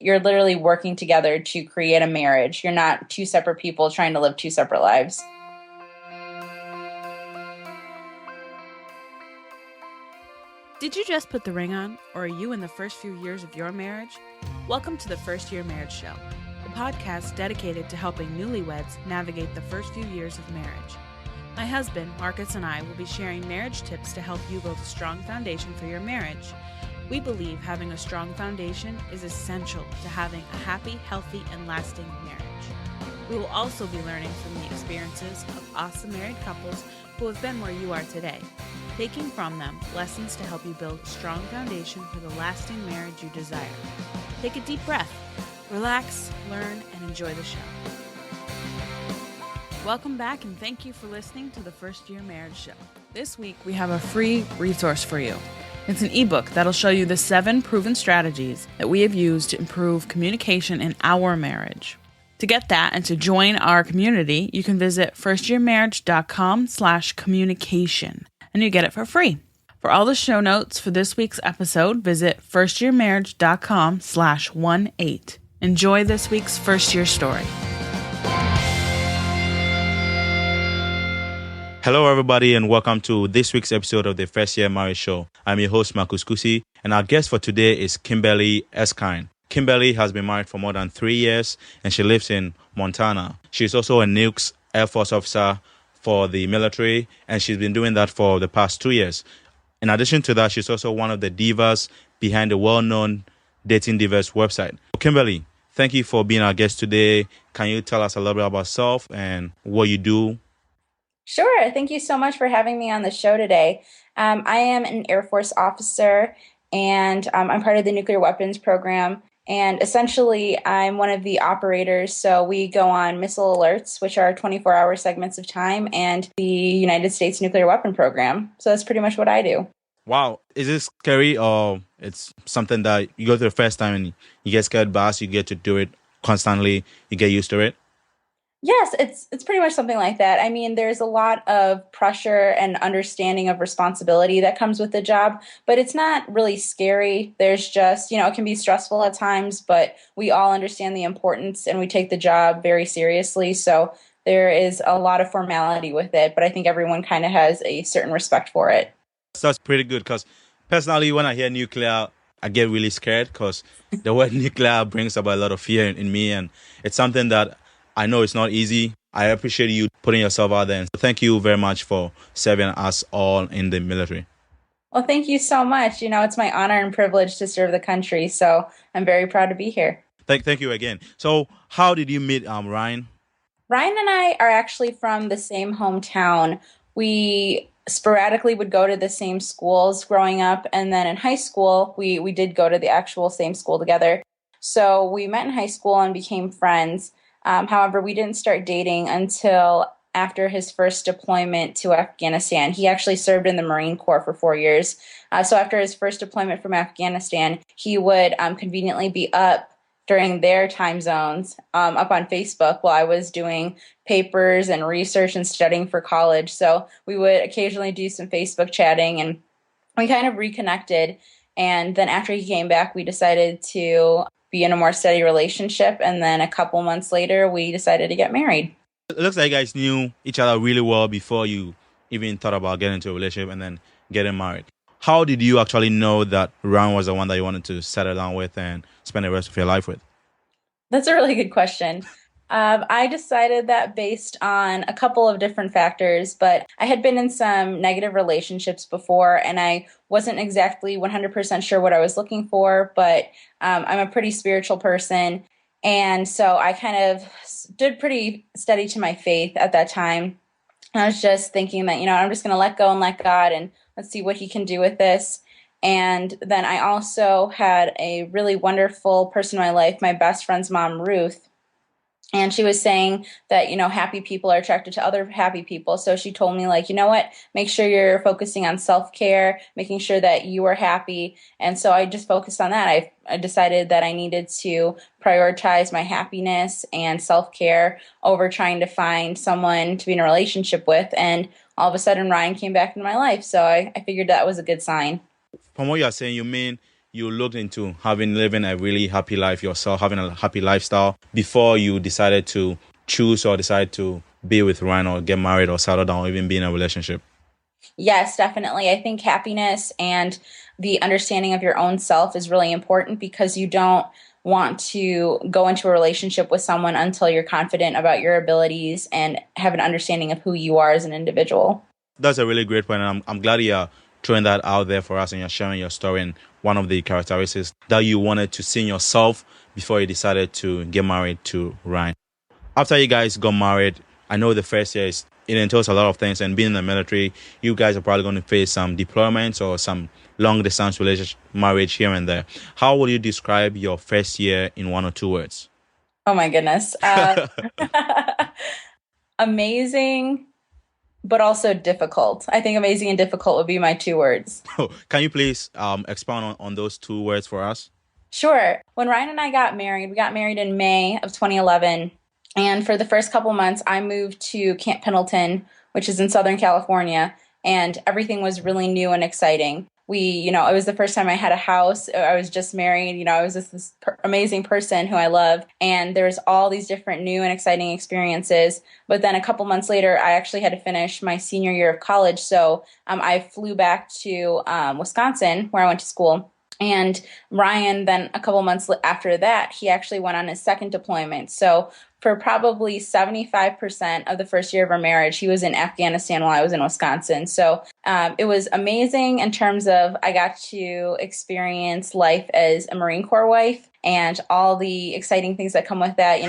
You're literally working together to create a marriage. You're not two separate people trying to live two separate lives. Did you just put the ring on, or are you in the first few years of your marriage? Welcome to the First Year Marriage Show, the podcast dedicated to helping newlyweds navigate the first few years of marriage. My husband, Marcus, and I will be sharing marriage tips to help you build a strong foundation for your marriage. We believe having a strong foundation is essential to having a happy, healthy, and lasting marriage. We will also be learning from the experiences of awesome married couples who have been where you are today, taking from them lessons to help you build a strong foundation for the lasting marriage you desire. Take a deep breath, relax, learn, and enjoy the show. Welcome back, and thank you for listening to the First Year Marriage Show. This week, we have a free resource for you. It's an ebook that'll show you the 7 proven strategies that we have used to improve communication in our marriage. To get that and to join our community, you can visit firstyearmarriage.com/communication, and you get it for free. For all the show notes for this week's episode, visit firstyearmarriage.com/18. Enjoy this week's first year story. Hello, everybody, and welcome to this week's episode of the First Year Marriage Show. I'm your host, Marcus Kusi, and our guest for today is Kimberly Erskine. Kimberly has been married for more than 3 years, and she lives in Montana. She's also a NUCS Air Force officer for the military, and she's been doing that for the past 2 years. In addition to that, she's also one of the divas behind the well-known Dating Divas website. Kimberly, thank you for being our guest today. Can you tell us a little bit about yourself and what you do? Sure. Thank you so much for having me on the show today. I am an Air Force officer, and I'm part of the nuclear weapons program. And essentially, I'm one of the operators. So we go on missile alerts, which are 24-hour segments of time, and the United States nuclear weapon program. So that's pretty much what I do. Wow. Is this scary, or it's something that you go through the first time and you get scared, but as you get to do it constantly, you get used to it? Yes, it's pretty much something like that. I mean, there's a lot of pressure and understanding of responsibility that comes with the job, but it's not really scary. There's just, it can be stressful at times, but we all understand the importance and we take the job very seriously. So there is a lot of formality with it, but I think everyone kind of has a certain respect for it. So that's pretty good, because personally, when I hear nuclear, I get really scared because the word nuclear brings about a lot of fear in me, and it's something that I know it's not easy. I appreciate you putting yourself out there. And thank you very much for serving us all in the military. Well, thank you so much. It's my honor and privilege to serve the country. So I'm very proud to be here. Thank you again. So how did you meet Ryan? Ryan and I are actually from the same hometown. We sporadically would go to the same schools growing up. And then in high school, we did go to the actual same school together. So we met in high school and became friends. However, we didn't start dating until after his first deployment to Afghanistan. He actually served in the Marine Corps for 4 years. So after his first deployment from Afghanistan, he would conveniently be up during their time zones up on Facebook while I was doing papers and research and studying for college. So we would occasionally do some Facebook chatting, and we kind of reconnected. And then after he came back, we decided to be in a more steady relationship. And then a couple months later, we decided to get married. It looks like you guys knew each other really well before you even thought about getting into a relationship and then getting married. How did you actually know that Ryan was the one that you wanted to settle down with and spend the rest of your life with? That's a really good question. I decided that based on a couple of different factors, but I had been in some negative relationships before, and I wasn't exactly 100% sure what I was looking for, but I'm a pretty spiritual person, and so I kind of stood pretty steady to my faith at that time. I was just thinking that, I'm just going to let go and let God, and let's see what he can do with this. And then I also had a really wonderful person in my life, my best friend's mom, Ruth. And she was saying that, happy people are attracted to other happy people. So she told me, make sure you're focusing on self-care, making sure that you are happy. And so I just focused on that. I decided that I needed to prioritize my happiness and self-care over trying to find someone to be in a relationship with. And all of a sudden, Ryan came back into my life. So I figured that was a good sign. From what you're saying, you mean you looked into living a really happy life yourself, having a happy lifestyle before you decided to choose or decide to be with Ryan or get married or settle down or even be in a relationship? Yes, definitely. I think happiness and the understanding of your own self is really important because you don't want to go into a relationship with someone until you're confident about your abilities and have an understanding of who you are as an individual. That's a really great point, and I'm glad you're throwing that out there for us and you're sharing your story and one of the characteristics that you wanted to see in yourself before you decided to get married to Ryan. After you guys got married, I know the first year it entails a lot of things, and being in the military, you guys are probably going to face some deployments or some long distance relationship marriage here and there. How would you describe your first year in one or two words? Oh my goodness. Amazing, but also difficult. I think amazing and difficult would be my two words. Can you please expound on those two words for us? Sure. When Ryan and I got married, we got married in May of 2011. And for the first couple months, I moved to Camp Pendleton, which is in Southern California, and everything was really new and exciting. It was the first time I had a house. I was just married. I was this amazing person who I love. And there was all these different new and exciting experiences. But then a couple months later, I actually had to finish my senior year of college. So I flew back to Wisconsin, where I went to school. And Ryan, then a couple months after that, he actually went on his second deployment. So for probably 75% of the first year of our marriage, he was in Afghanistan while I was in Wisconsin. So it was amazing in terms of I got to experience life as a Marine Corps wife and all the exciting things that come with that.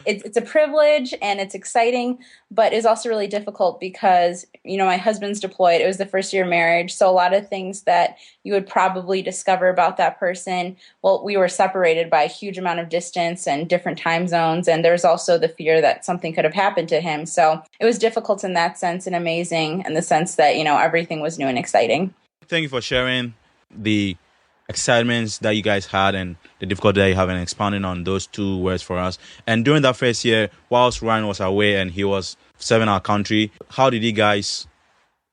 It's a privilege and it's exciting, but it's also really difficult because, my husband's deployed. It was the first year of marriage. So a lot of things that you would probably discover about that person, well, we were separated by a huge amount of distance and different time zones. And there's also the fear that something could have happened to him. So it was difficult in that sense and amazing in the sense that, everything was new and exciting. Thank you for sharing the excitements that you guys had and the difficulty that you have and expounding on those two words for us. And during that first year, whilst Ryan was away and he was serving our country, how did you guys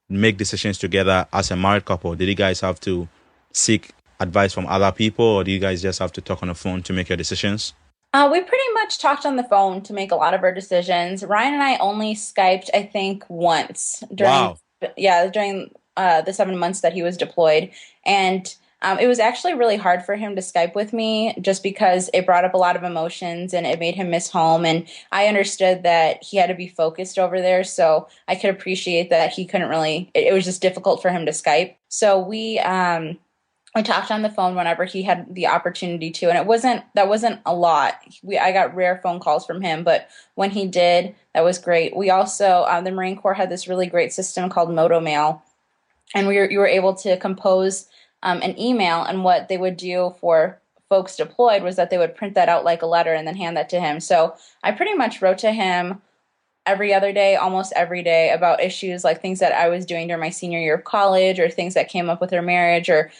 make decisions together as a married couple? Did you guys have to seek advice from other people, or do you guys just have to talk on the phone to make your decisions? We pretty much talked on the phone to make a lot of our decisions. Ryan and I only Skyped, I think, once during the 7 months that he was deployed. And it was actually really hard for him to Skype with me just because it brought up a lot of emotions and it made him miss home. And I understood that he had to be focused over there. So I could appreciate that he couldn't really, it was just difficult for him to Skype. So we talked on the phone whenever he had the opportunity to, and that wasn't a lot. I got rare phone calls from him, but when he did, that was great. We also, the Marine Corps had this really great system called MotoMail, and you were able to compose an email, and what they would do for folks deployed was that they would print that out like a letter and then hand that to him. So I pretty much wrote to him every other day, almost every day, about issues like things that I was doing during my senior year of college or things that came up with our marriage or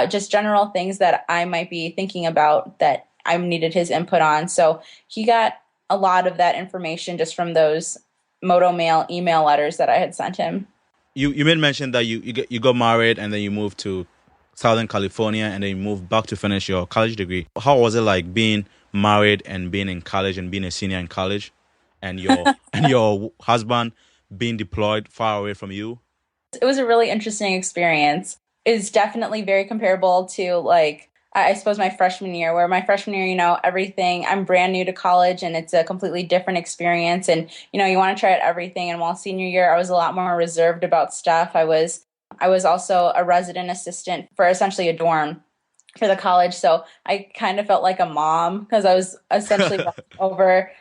just general things that I might be thinking about that I needed his input on. So he got a lot of that information just from those MotoMail email letters that I had sent him. You made mention that you got married and then you moved to Southern California and then you moved back to finish your college degree. How was it like being married and being in college and being a senior in college and your husband being deployed far away from you? It was a really interesting experience. It's definitely very comparable to I suppose my freshman year, where my freshman year, everything, I'm brand new to college and it's a completely different experience. And, you want to try out everything. And while senior year, I was a lot more reserved about stuff. I was also a resident assistant for essentially a dorm for the college. So I kind of felt like a mom because I was essentially over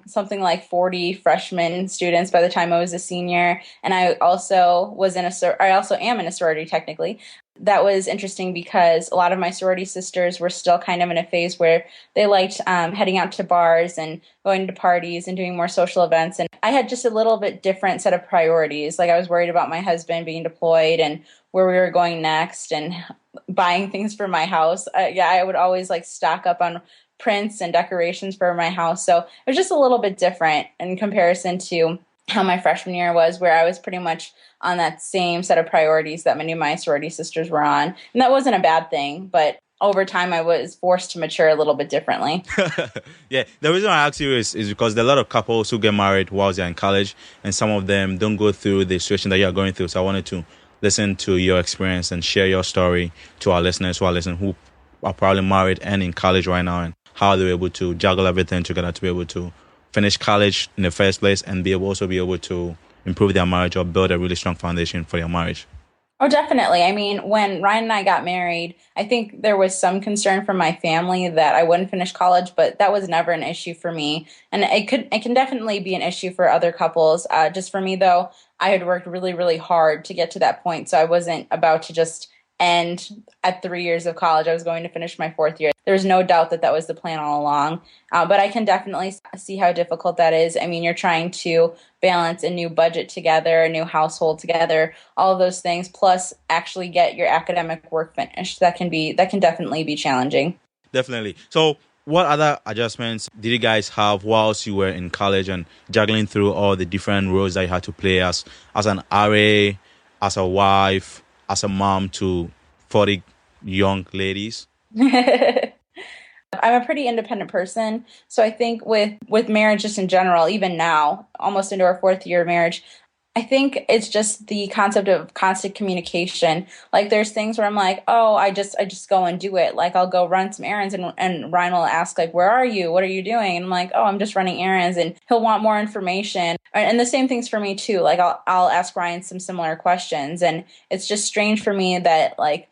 something like 40 freshman students by the time I was a senior. And I also am in a sorority technically. That was interesting because a lot of my sorority sisters were still kind of in a phase where they liked heading out to bars and going to parties and doing more social events. And I had just a little bit different set of priorities. Like I was worried about my husband being deployed and where we were going next and buying things for my house. I would always stock up on prints and decorations for my house. So it was just a little bit different in comparison to how my freshman year was, where I was pretty much on that same set of priorities that many of my sorority sisters were on. And that wasn't a bad thing, but over time I was forced to mature a little bit differently. Yeah, the reason I ask you is because there are a lot of couples who get married while they're in college, and some of them don't go through the situation that you're going through. So I wanted to listen to your experience and share your story to our listeners who are listening, who are probably married and in college right now, and how they were able to juggle everything together to be able to finish college in the first place and also be able to improve their marriage or build a really strong foundation for their marriage. Oh, definitely. I mean, when Ryan and I got married, I think there was some concern from my family that I wouldn't finish college, but that was never an issue for me. And it can definitely be an issue for other couples. Just for me, though, I had worked really, really hard to get to that point. So I wasn't about to just end at 3 years of college. I was going to finish my fourth year. There's no doubt that that was the plan all along. But I can definitely see how difficult that is. I mean, you're trying to balance a new budget together, a new household together, all of those things, plus actually get your academic work finished. That can definitely be challenging. Definitely. So what other adjustments did you guys have whilst you were in college and juggling through all the different roles that you had to play as an RA, as a wife, as a mom to 40 young ladies? I'm a pretty independent person. So I think with marriage just in general, even now, almost into our fourth year of marriage, I think it's just the concept of constant communication. Like there's things where I'm like, oh, I just go and do it. Like I'll go run some errands and Ryan will ask like, where are you? What are you doing? And I'm like, oh, I'm just running errands, and he'll want more information. And the same thing's for me too. Like I'll ask Ryan some similar questions, and it's just strange for me that like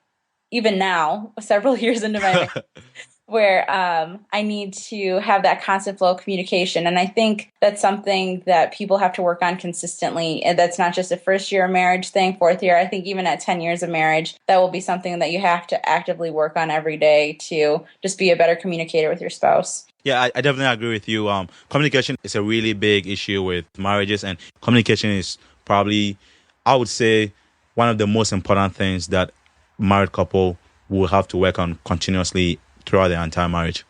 even now, several years into my marriage, where I need to have that constant flow of communication. And I think that's something that people have to work on consistently. And that's not just a first year of marriage thing, fourth year. I think even at 10 years of marriage, that will be something that you have to actively work on every day to just be a better communicator with your spouse. Yeah, I definitely agree with you. Communication is a really big issue with marriages, and communication is probably, I would say, one of the most important things that married couple will have to work on continuously throughout their entire marriage.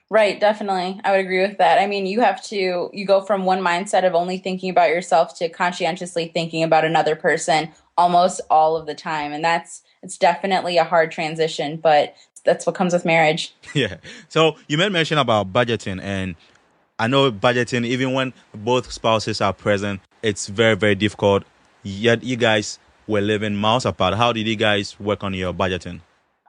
Right, definitely. I would agree with that. I mean, you go from one mindset of only thinking about yourself to conscientiously thinking about another person almost all of the time. And it's definitely a hard transition, but that's what comes with marriage. Yeah. So you made mention about budgeting, and I know budgeting, even when both spouses are present, it's very, very difficult. Yet you guys were living miles apart. How did you guys work on your budgeting?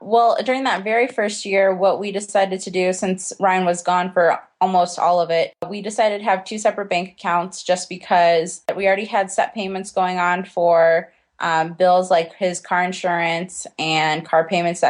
Well, during that very first year, what we decided to do, since Ryan was gone for almost all of it, we decided to have two separate bank accounts just because we already had set payments going on for bills like his car insurance and car payments,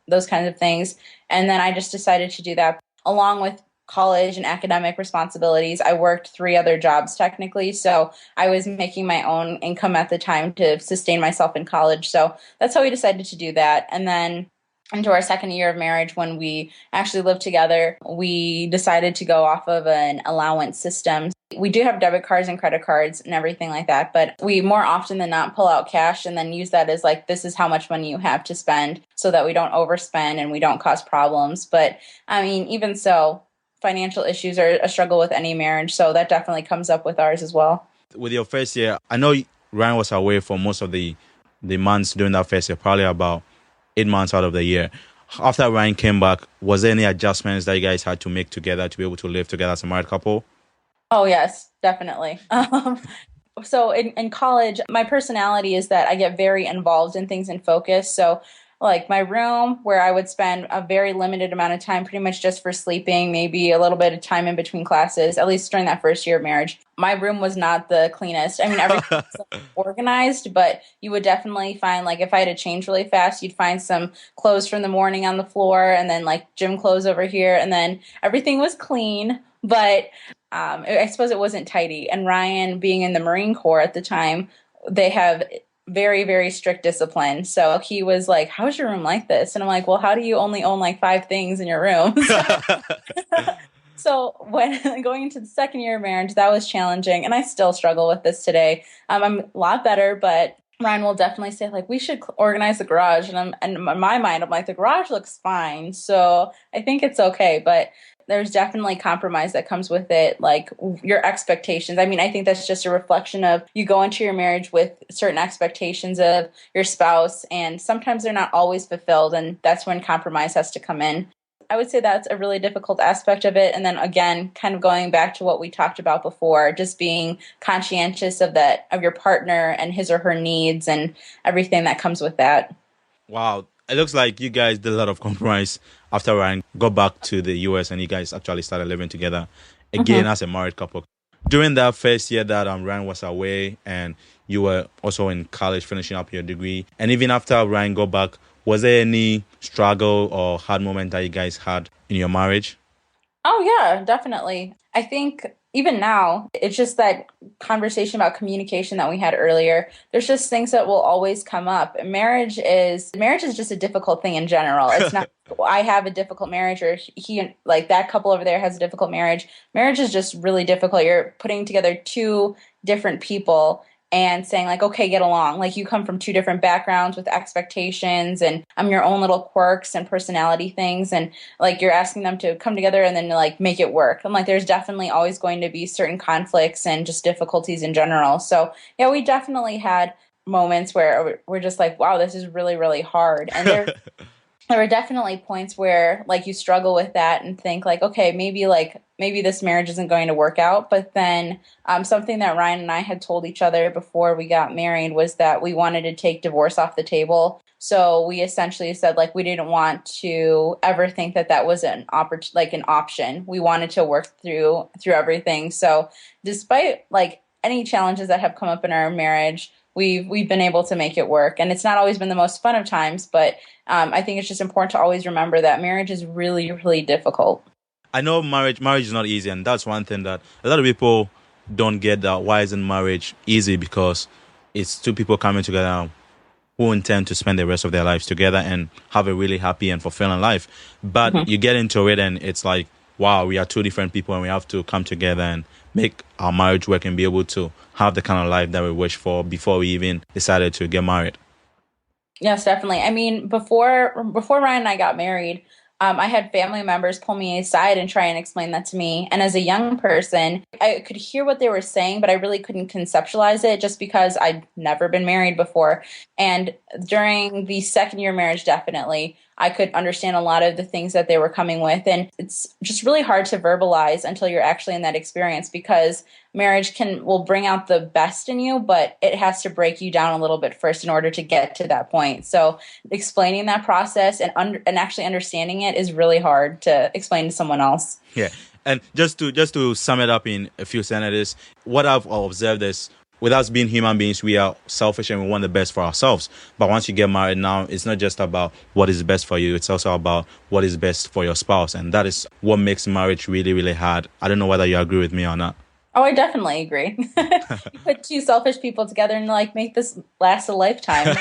those kinds of things. And then I just decided to do that along with college and academic responsibilities. I worked 3 other jobs technically, so I was making my own income at the time to sustain myself in college. So that's how we decided to do that. And then into our second year of marriage, when we actually lived together, we decided to go off of an allowance system. We do have debit cards and credit cards and everything like that, but we more often than not pull out cash and then use that as like, this is how much money you have to spend so that we don't overspend and we don't cause problems. But I mean, even so, financial issues are a struggle with any marriage, so that definitely comes up with ours as well. With your first year, I know Ryan was away for most of the months during that first year, probably about 8 months out of the year. After Ryan came back, was there any adjustments that you guys had to make together to be able to live together as a married couple? Oh, yes, definitely. So in college, my personality is that I get very involved in things and focus. So like my room, where I would spend a very limited amount of time pretty much just for sleeping, maybe a little bit of time in between classes, at least during that first year of marriage. My room was not the cleanest. I mean, everything was organized, but you would definitely find, like, if I had to change really fast, you'd find some clothes from the morning on the floor and then like gym clothes over here. And then everything was clean, but I suppose it wasn't tidy. And Ryan, being in the Marine Corps at the time, they have very, very strict discipline. So he was like, how's your room like this? And I'm like, well, how do you only own like 5 things in your room? So when going into the second year of marriage, that was challenging. And I still struggle with this today. I'm a lot better, but Ryan will definitely say like, we should organize the garage. And in my mind, I'm like, the garage looks fine. So I think it's okay. But there's definitely compromise that comes with it, like your expectations. I mean, I think that's just a reflection of you go into your marriage with certain expectations of your spouse, and sometimes they're not always fulfilled, and that's when compromise has to come in. I would say that's a really difficult aspect of it. And then again, kind of going back to what we talked about before, just being conscientious of that, of your partner and his or her needs and everything that comes with that. Wow. It looks like you guys did a lot of compromise after Ryan got back to the US and you guys actually started living together again as a married couple. During that first year that Ryan was away and you were also in college finishing up your degree, and even after Ryan got back, was there any struggle or hard moment that you guys had in your marriage? Oh, yeah, definitely. I think even now, it's just that conversation about communication that we had earlier. There's just things that will always come up. Marriage is just a difficult thing in general. It's not I have a difficult marriage or he like that couple over there has a difficult marriage. Marriage is just really difficult. You're putting together two different people and saying like, okay, get along. Like you come from two different backgrounds with expectations and your own little quirks and personality things. And like you're asking them to come together and then like make it work. I'm like, there's definitely always going to be certain conflicts and just difficulties in general. So yeah, we definitely had moments where we're just like, wow, this is really, really hard. And there were definitely points where like you struggle with that and think like, okay, maybe this marriage isn't going to work out. But then something that Ryan and I had told each other before we got married was that we wanted to take divorce off the table. So we essentially said like we didn't want to ever think that was an option. We wanted to work through everything. So despite like any challenges that have come up in our marriage, we've been able to make it work. And it's not always been the most fun of times, but I think it's just important to always remember that marriage is really, really difficult. I know marriage is not easy, and that's one thing that a lot of people don't get, that why isn't marriage easy, because it's two people coming together who intend to spend the rest of their lives together and have a really happy and fulfilling life. But you get into it and it's like, wow, we are two different people and we have to come together and make our marriage work and be able to have the kind of life that we wish for before we even decided to get married. Yes, definitely. I mean, before Ryan and I got married, I had family members pull me aside and try and explain that to me. And as a young person, I could hear what they were saying, but I really couldn't conceptualize it just because I'd never been married before. And during the second year marriage, definitely, I could understand a lot of the things that they were coming with. And it's just really hard to verbalize until you're actually in that experience, because marriage will bring out the best in you, but it has to break you down a little bit first in order to get to that point. So explaining that process and actually understanding it is really hard to explain to someone else. Yeah. And just to sum it up in a few sentences, what I've observed is, with us being human beings, we are selfish and we want the best for ourselves. But once you get married now, it's not just about what is best for you. It's also about what is best for your spouse. And that is what makes marriage really, really hard. I don't know whether you agree with me or not. Oh, I definitely agree. You put two selfish people together and like make this last a lifetime.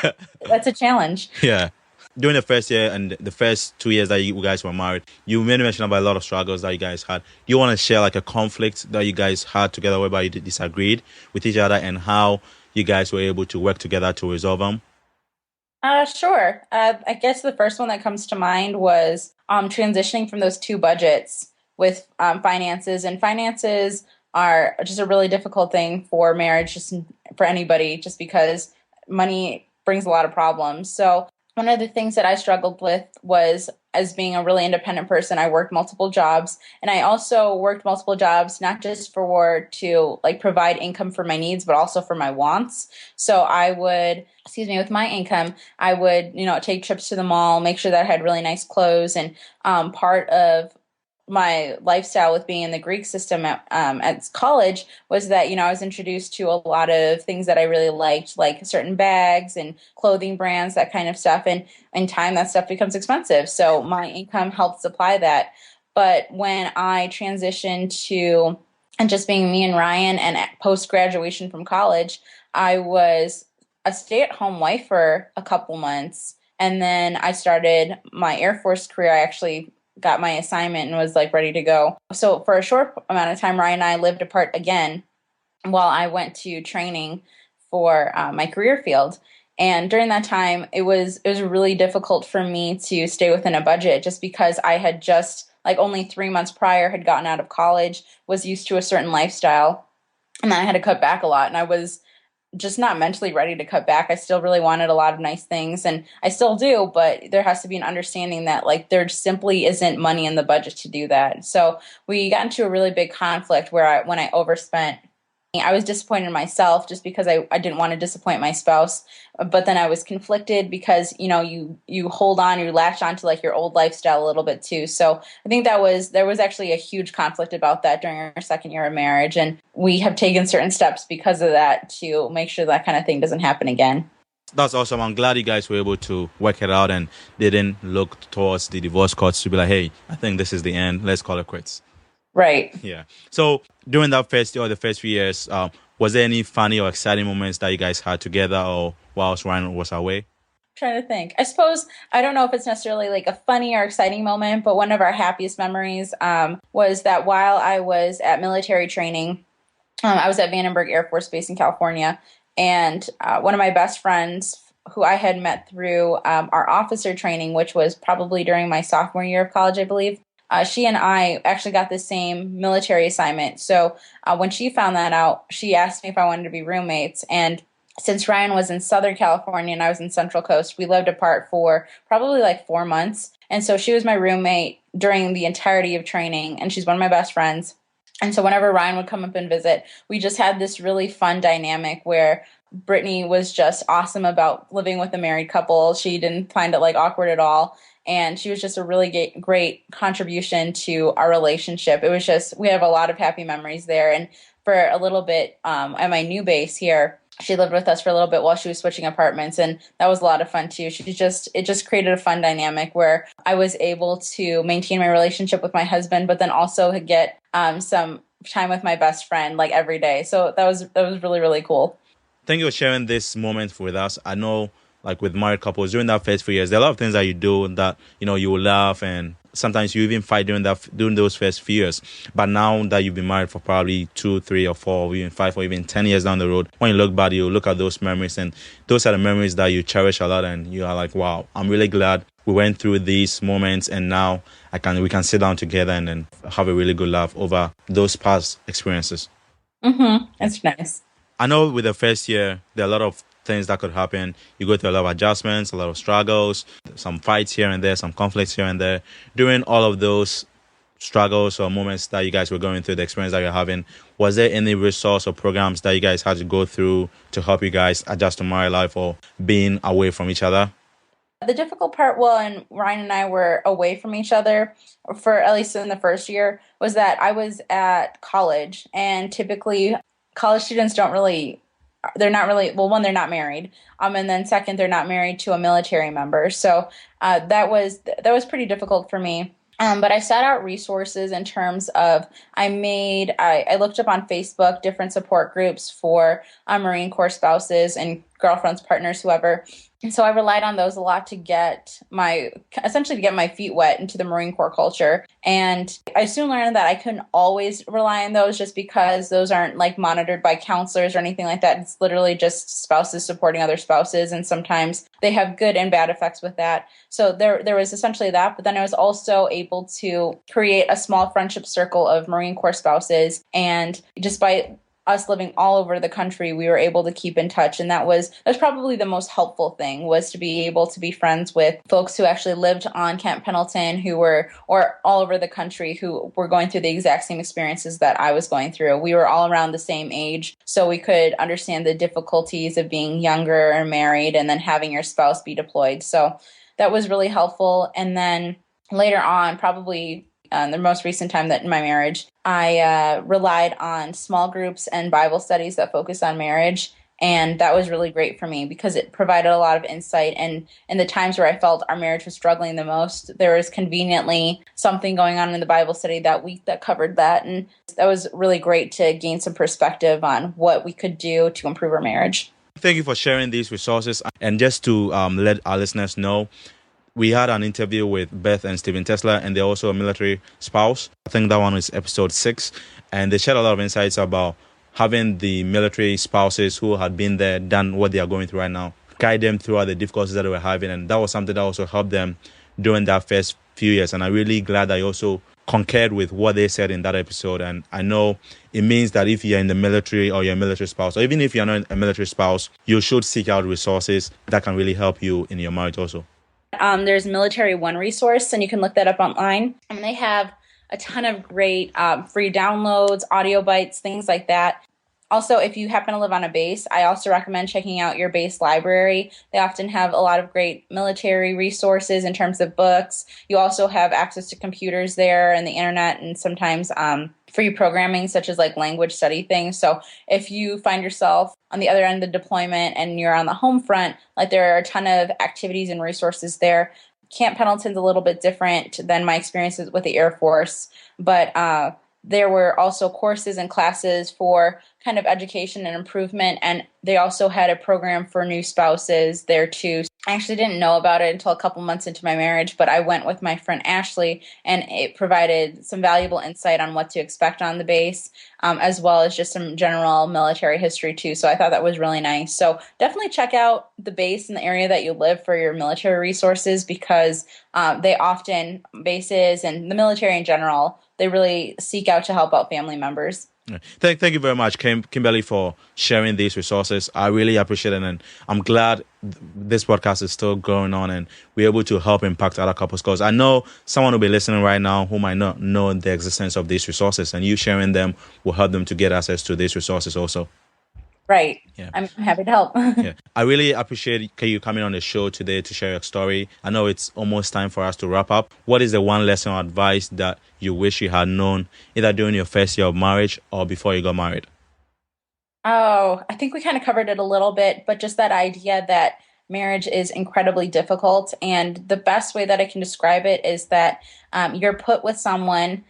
That's a challenge. Yeah. During the first year and the first 2 years that you guys were married, you made mention about a lot of struggles that you guys had. Do you want to share like a conflict that you guys had together whereby you disagreed with each other and how you guys were able to work together to resolve them? Sure. I guess the first one that comes to mind was transitioning from those two budgets with finances. And finances are just a really difficult thing for marriage, just for anybody, just because money brings a lot of problems. So one of the things that I struggled with was, as being a really independent person, I worked multiple jobs, and I also worked multiple jobs not just to like provide income for my needs, but also for my wants. So I would, with my income, I would, take trips to the mall, make sure that I had really nice clothes, and part of my lifestyle with being in the Greek system at college was that, I was introduced to a lot of things that I really liked, like certain bags and clothing brands, that kind of stuff. And in time, that stuff becomes expensive. So my income helped supply that. But when I transitioned to and just being me and Ryan and post-graduation from college, I was a stay-at-home wife for a couple months. And then I started my Air Force career. I actually got my assignment and was like ready to go. So for a short amount of time, Ryan and I lived apart again while I went to training for my career field. And during that time, it was really difficult for me to stay within a budget, just because I had just like only 3 months prior had gotten out of college, was used to a certain lifestyle. And then I had to cut back a lot. And I was just not mentally ready to cut back. I still really wanted a lot of nice things, and I still do, but there has to be an understanding that like there simply isn't money in the budget to do that. So we got into a really big conflict where when I overspent, I was disappointed in myself just because I didn't want to disappoint my spouse. But then I was conflicted because, you hold on, you latch on to like your old lifestyle a little bit too. So I think there was actually a huge conflict about that during our second year of marriage. And we have taken certain steps because of that to make sure that kind of thing doesn't happen again. That's awesome. I'm glad you guys were able to work it out and didn't look towards the divorce courts to be like, hey, I think this is the end. Let's call it quits. Right. Yeah. So during that first year or the first few years, was there any funny or exciting moments that you guys had together or whilst Ryan was away? I'm trying to think. I suppose, I don't know if it's necessarily like a funny or exciting moment, but one of our happiest memories was that while I was at military training, I was at Vandenberg Air Force Base in California, and one of my best friends who I had met through our officer training, which was probably during my sophomore year of college, I believe, she and I actually got the same military assignment. So when she found that out, she asked me if I wanted to be roommates. And since Ryan was in Southern California and I was in Central Coast, we lived apart for probably like 4 months. And so she was my roommate during the entirety of training, and she's one of my best friends. And so whenever Ryan would come up and visit, we just had this really fun dynamic where Brittany was just awesome about living with a married couple. She didn't find it like awkward at all. And she was just a really great contribution to our relationship. It was just, we have a lot of happy memories there. And for a little bit at my new base here, she lived with us for a little bit while she was switching apartments. And that was a lot of fun too. It just created a fun dynamic where I was able to maintain my relationship with my husband, but then also get some time with my best friend like every day. So that was really, really cool. Thank you for sharing this moment with us. I know, like with married couples, during that first few years, there are a lot of things that you do that, you will laugh, and sometimes you even fight during those first few years. But now that you've been married for probably 2, 3, or 4, or even 5, or even 10 years down the road, when you look back, you look at those memories, and those are the memories that you cherish a lot, and you are like, wow, I'm really glad we went through these moments, and now we can sit down together and then have a really good laugh over those past experiences. That's nice. I know with the first year, there are a lot of things that could happen. You go through a lot of adjustments, a lot of struggles, some fights here and there, some conflicts here and there. During all of those struggles or moments that you guys were going through, the experience that you're having, was there any resource or programs that you guys had to go through to help you guys adjust to married life or being away from each other? The difficult part, when Ryan and I were away from each other, for at least in the first year, was that I was at college, and typically college students they're not really, well, one, they're not married. And then second, they're not married to a military member. So that was pretty difficult for me. But I sought out resources in terms of, I looked up on Facebook different support groups for Marine Corps spouses and girlfriends, partners, whoever. And so I relied on those a lot to get my feet wet into the Marine Corps culture. And I soon learned that I couldn't always rely on those just because those aren't like monitored by counselors or anything like that. It's literally just spouses supporting other spouses. And sometimes they have good and bad effects with that. So there was essentially that. But then I was also able to create a small friendship circle of Marine Corps spouses. And despite us living all over the country, we were able to keep in touch. And that was probably the most helpful thing, was to be able to be friends with folks who actually lived on Camp Pendleton, or all over the country, who were going through the exact same experiences that I was going through. We were all around the same age, so we could understand the difficulties of being younger and married and then having your spouse be deployed. So that was really helpful. And then later on, probably the most recent time that in my marriage, I relied on small groups and Bible studies that focus on marriage. And that was really great for me because it provided a lot of insight. And in the times where I felt our marriage was struggling the most, there was conveniently something going on in the Bible study that week that covered that. And that was really great to gain some perspective on what we could do to improve our marriage. Thank you for sharing these resources. And just to let our listeners know, we had an interview with Beth and Stephen Tesla, and they're also a military spouse. I think that one is episode 6. And they shared a lot of insights about having the military spouses who had been there, done what they are going through right now, guide them throughout the difficulties that they were having. And that was something that also helped them during that first few years. And I'm really glad that you also concurred with what they said in that episode. And I know it means that if you're in the military or you're a military spouse, or even if you're not a military spouse, you should seek out resources that can really help you in your marriage also. There's Military One resource, and you can look that up online. And they have a ton of great free downloads, audio bites, things like that. Also, if you happen to live on a base, I also recommend checking out your base library. They often have a lot of great military resources in terms of books. You also have access to computers there and the internet, and sometimes free programming such as like language study things. So if you find yourself on the other end of the deployment and you're on the home front, like there are a ton of activities and resources there. Camp Pendleton's a little bit different than my experiences with the Air Force, but there were also courses and classes for kind of education and improvement, and they also had a program for new spouses there too. I actually didn't know about it until a couple months into my marriage, but I went with my friend Ashley, and it provided some valuable insight on what to expect on the base, as well as just some general military history too. So I thought that was really nice. So definitely check out the base in the area that you live for your military resources, because they often, bases and the military in general, they really seek out to help out family members. Thank you very much, Kimberly, for sharing these resources. I really appreciate it, and I'm glad this podcast is still going on and we're able to help impact other couples, because I know someone will be listening right now who might not know the existence of these resources, and you sharing them will help them to get access to these resources also. Right. Yeah. I'm happy to help. Yeah. I really appreciate you coming on the show today to share your story. I know it's almost time for us to wrap up. What is the one lesson or advice that you wish you had known either during your first year of marriage or before you got married? Oh, I think we kind of covered it a little bit, but just that idea that marriage is incredibly difficult. And the best way that I can describe it is that you're put with someone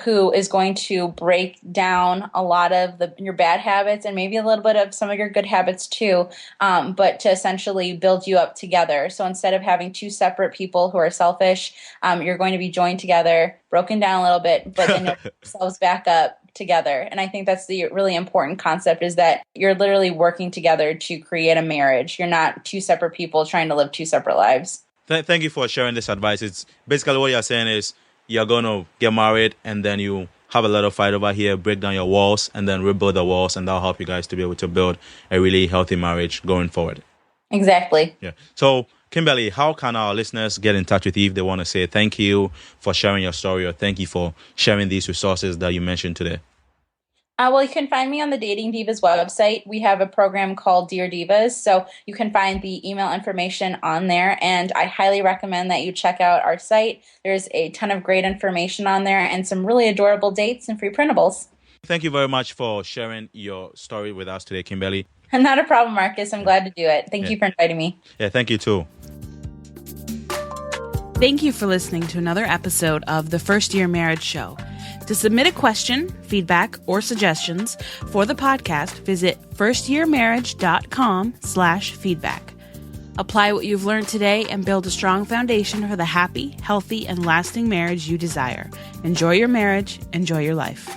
who is going to break down a lot of your bad habits and maybe a little bit of some of your good habits too, but to essentially build you up together. So instead of having two separate people who are selfish, you're going to be joined together, broken down a little bit, but then yourselves back up together. And I think that's the really important concept, is that you're literally working together to create a marriage. You're not two separate people trying to live two separate lives. Thank you for sharing this advice. It's basically what you're saying is you're going to get married and then you have a little fight over here, break down your walls, and then rebuild the walls, and that'll help you guys to be able to build a really healthy marriage going forward. Exactly. Yeah. So, Kimberly, how can our listeners get in touch with you if they want to say thank you for sharing your story, or thank you for sharing these resources that you mentioned today? Well, you can find me on the Dating Divas website. We have a program called Dear Divas, so you can find the email information on there, and I highly recommend that you check out our site. There's a ton of great information on there and some really adorable dates and free printables. Thank you very much for sharing your story with us today, Kimberly. Not a problem, Marcus. I'm glad to do it. Thank you for inviting me. Yeah, thank you too. Thank you for listening to another episode of the First Year Marriage Show. To submit a question, feedback, or suggestions for the podcast, visit firstyearmarriage.com/feedback. Apply what you've learned today and build a strong foundation for the happy, healthy, and lasting marriage you desire. Enjoy your marriage. Enjoy your life.